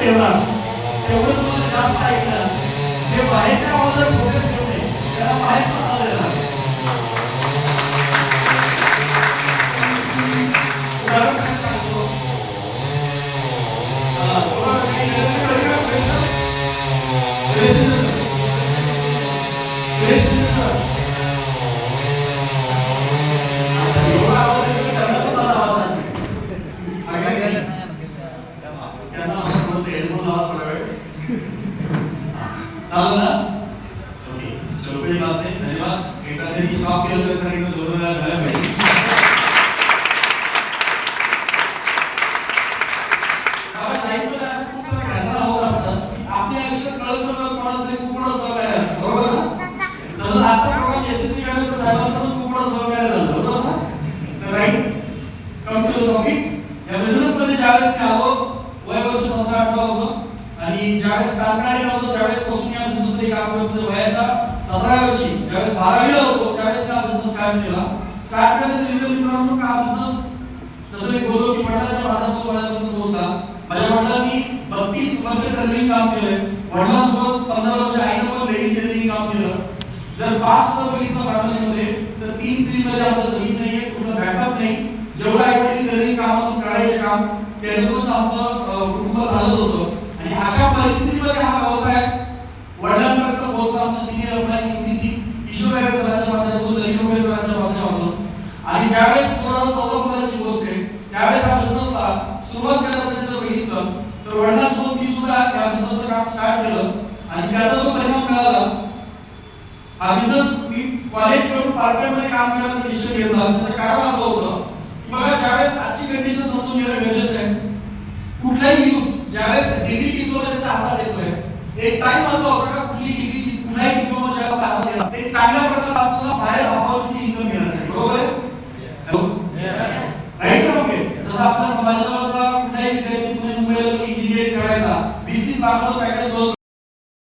ठेवणार तेवढं तुम्हाला जास्त ऐकणार. जे बाहेरच्या आवाजात फोकस ठेवणे त्याला बाहेरचा आवाज येणार. उदाहरण सांगतो. आणि ज्यावेळेस कारखाने नव्हतं त्यावेळेस पासून या बिझनेसमध्ये काम करत होतो. वयाच्या 17 वर्षी ज्यावेळेस 12वीला होतो त्यावेळेस हा बिझनेस स्टार्ट केला. स्टार्ट करण्याचं रिझन मित्रांनो का बिझनेस जसं मी बोललो की वडिलांच्या माध्यमातून वयापर्यंत पोहोचला. माझ्या वडिलांनी 32 वर्ष टेलरिंग काम केलंय. वडिलांसोबत 15 वर्ष आईनं पण लेडीज टेलरिंग काम केलं. जर पास्ट जर बघितलं फॅमिलीमध्ये तर 3 पिढीमध्ये आमचं जमीन नाहीये, कुठलं बॅकअप नाही. जेवढं आई टेलरिंग कामातून करायचे काम त्याच्यातूनच आमचं कुटुंब चालत होतं. आणि अशा परिस्थितीमध्ये हा व्यवसाय वडिलांपर्यंत पोहोचला. आमचं सिनियर अप्लाय यूपीसी किशोर सरांच्या माध्यमातून ललित सरांच्या माध्यमातून. आणि ज्यावेळेस 2014 गोष्ट आहे त्यावेळेस हा बिझनेसला सुरुवात करण्यासाठी जर बघितलं तर वडिलांसोबत मी सुद्धा या बिझनेसचं काम स्टार्ट केलं. आणि त्याचा जो परिणाम मिळाला हा बिझनेस मी कॉलेज करून पार्ट टाइम मध्ये काम करायचा डिसिजन घेतला. त्याचं कारण असं होतं की बघा ज्यावेळेस आजची कंडिशन समजून घेणं गरजेचं आहे. कुठलाही युथ ज्यावेळेस डिग्री डिप्लोमा त्याच्या हातात येतोय, एक टाइम असा होता का कुठली डिग्री कुठलाही डिप्लोमा ज्यावेळेस हातात येणार ते चांगल्या प्रकारे आपल्याला बाहेर अपॉर्च्युनिटी इन्कम मिळण्यासाठी. बरोबर आहे? राईट ना? ओके. जसं आपल्या समाजाचा कुठलाही विद्यार्थी पुणे मुंबईला इंजिनिअरिंग करायचा 20-30 लाखाचं पॅकेज सोडत